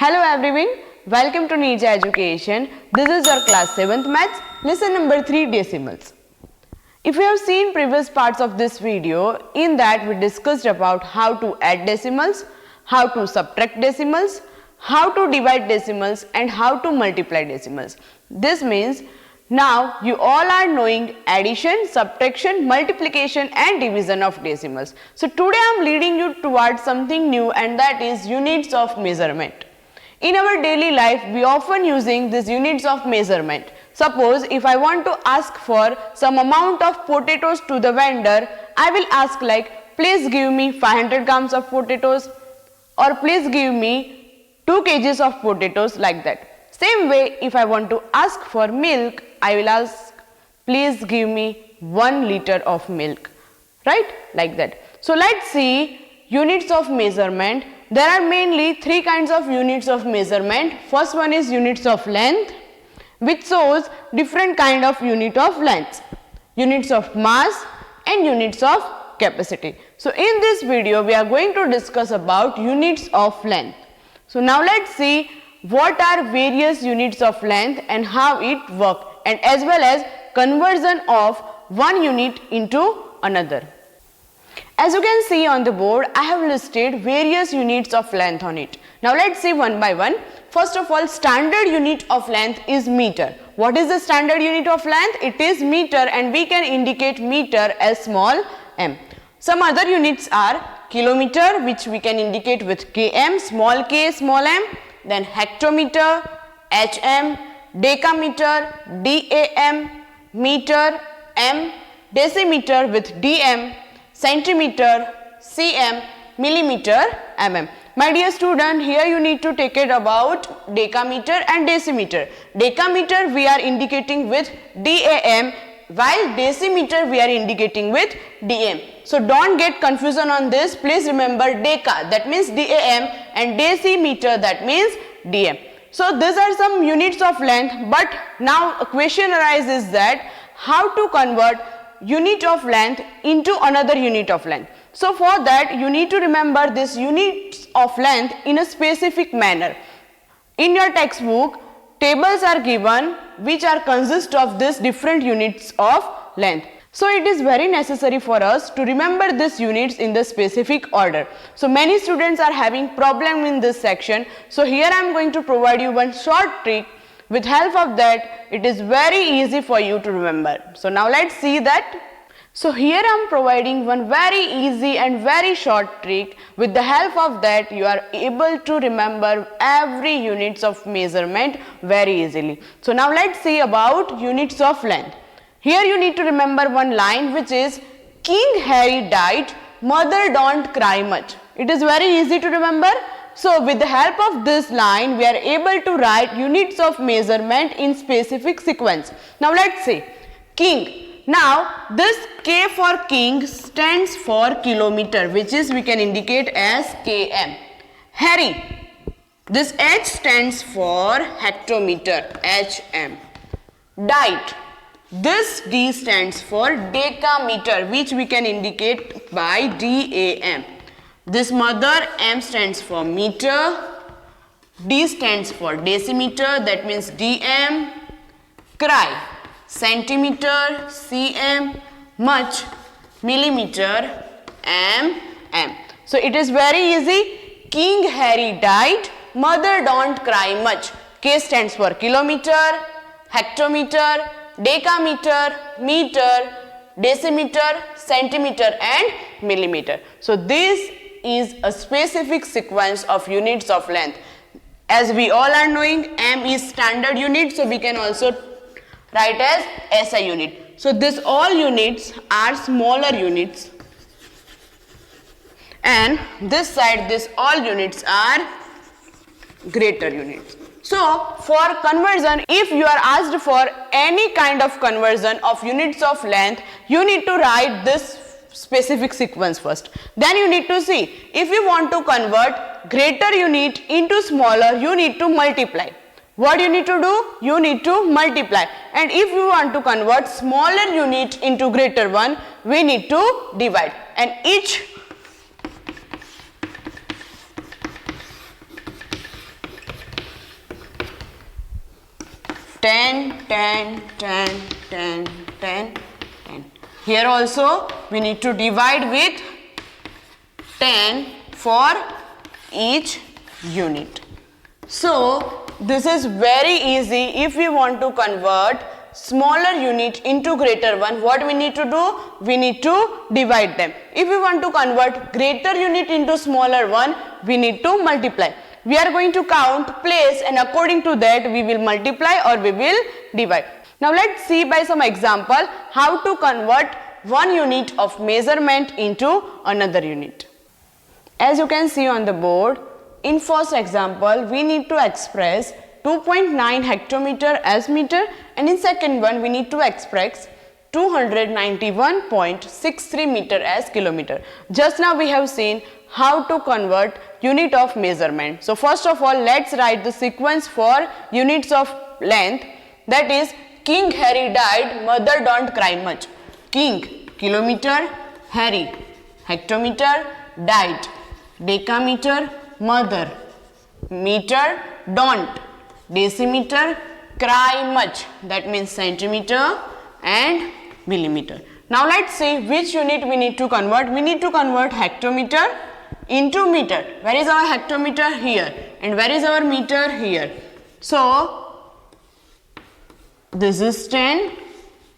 Hello everyone, welcome to Nija Education. This is your class 7th maths, lesson number 3 decimals. If you have seen previous parts of this video, in that we discussed about how to add decimals, how to subtract decimals, how to divide decimals and how to multiply decimals. This means now you all are knowing addition, subtraction, multiplication and division of decimals. So today I am leading you towards something new, and that is units of measurement. In our daily life, we often using these units of measurement. Suppose if I want to ask for some amount of potatoes to the vendor, I will ask like, please give me 500 grams of potatoes, or please give me 2 kgs of potatoes, like that. Same way, if I want to ask for milk, I will ask, please give me 1 liter of milk, right? Like that. So let's see units of measurement. There are mainly 3 kinds of units of measurement. First one is units of length, which shows different kind of unit of length, units of mass and units of capacity. So in this video, we are going to discuss about units of length. So now let's see what are various units of length and how it works, and as well as conversion of one unit into another. As you can see on the board, I have listed various units of length on it. Now let's see one by one. First of all, standard unit of length is meter. What is the standard unit of length? It is meter, and we can indicate meter as small m. Some other units are kilometer, which we can indicate with km, small k, small m. Then hectometer, hm, decameter, dam, meter, m, decimeter with dm, centimeter, cm, millimeter, mm. My dear student, here you need to take it about decameter and decimeter. Decameter we are indicating with dam, while decimeter we are indicating with dm. So don't get confusion on this. Please remember deca, that means dam, and decimeter, that means dm. So these are some units of length, but now a question arises that how to convert unit of length into another unit of length. So for that you need to remember this units of length in a specific manner. In your textbook, tables are given which are consist of this different units of length. So it is very necessary for us to remember these units in the specific order. So many students are having problem in this section. So here I am going to provide you one short trick. With help of that, it is very easy for you to remember. So now let's see that. So here I am providing one very easy and very short trick. With the help of that, you are able to remember every units of measurement very easily. So now let's see about units of length. Here you need to remember one line, which is King Harry died, mother don't cry much. It is very easy to remember. So with the help of this line, we are able to write units of measurement in specific sequence. Now let's say king. Now this K for king stands for kilometer, which is we can indicate as km. Harry, this H stands for hectometer, hm. Died, this D stands for decameter, which we can indicate by dam. This mother, m stands for meter, d stands for decimeter, that means dm. Cry, centimeter, cm. Much, millimeter, mm. So it is very easy. King Harry died, mother don't cry much. K stands for kilometer, hectometer, decameter, meter, decimeter, centimeter and millimeter. So this is a specific sequence of units of length. As we all are knowing, m is standard unit, so we can also write as SI unit. So this all units are smaller units, and this side this all units are greater units. So for conversion, if you are asked for any kind of conversion of units of length, you need to write this specific sequence first. Then you need to see, if you want to convert greater unit into smaller, you need to multiply. What you need to do? You need to multiply. And if you want to convert smaller unit into greater one, we need to divide. And each 10, 10, 10, 10, 10, 10. Here also we need to divide with 10 for each unit. So this is very easy. If we want to convert smaller unit into greater one, what we need to do? We need to divide them. If we want to convert greater unit into smaller one, we need to multiply. We are going to count place, and according to that we will multiply or we will divide. Now let's see by some example how to convert one unit of measurement into another unit. As you can see on the board, in first example we need to express 2.9 hectometer as meter, and in second one we need to express 291.63 meter as kilometer. Just now we have seen how to convert unit of measurement. So first of all, let's write the sequence for units of length. That is, King Harry died, mother don't cry much. King, kilometer, Harry, hectometer, died, decameter, mother, meter, don't, decimeter, cry much, that means centimeter and millimeter. Now let's see which unit we need to convert. We need to convert hectometer into meter. Where is our hectometer? Here. And where is our meter? Here. So this is 10,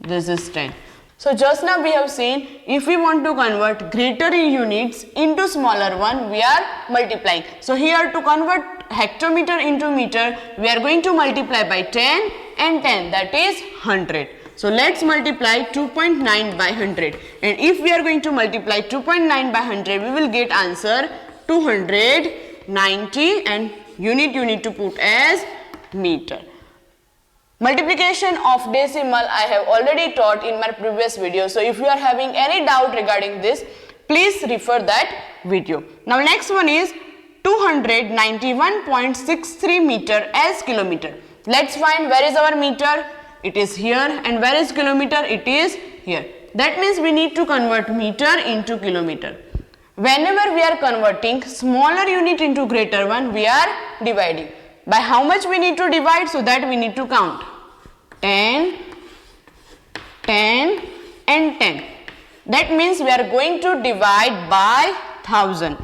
this is 10. So just now we have seen, if we want to convert greater units into smaller one, we are multiplying. So here to convert hectometer into meter, we are going to multiply by 10 and 10, that is 100. So let's multiply 2.9 by 100, and if we are going to multiply 2.9 by 100, we will get answer 290, and unit you need to put as meter. Multiplication of decimal I have already taught in my previous video. So if you are having any doubt regarding this, please refer that video. Now next one is 291.63 meter as kilometer. Let's find where is our meter. It is here, and where is kilometer? It is here. That means we need to convert meter into kilometer. Whenever we are converting smaller unit into greater one, we are dividing. By how much we need to divide? So that we need to count 10, 10 and 10. That means we are going to divide by 1000.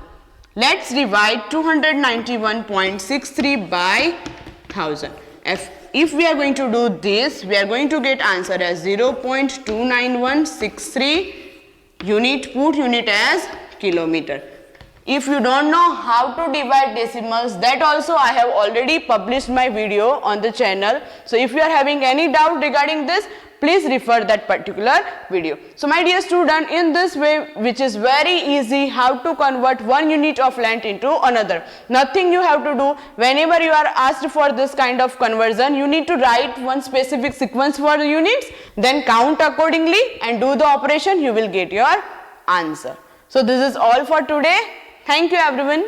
Let's divide 291.63 by 1000. If we are going to do this, we are going to get answer as 0.29163. Unit, put unit as kilometer. If you don't know how to divide decimals, that also I have already published my video on the channel. So if you are having any doubt regarding this, please refer that particular video. So my dear student, in this way, which is very easy, how to convert one unit of length into another. Nothing you have to do. Whenever you are asked for this kind of conversion, you need to write one specific sequence for the units, then count accordingly and do the operation, you will get your answer. So this is all for today. Thank you everyone.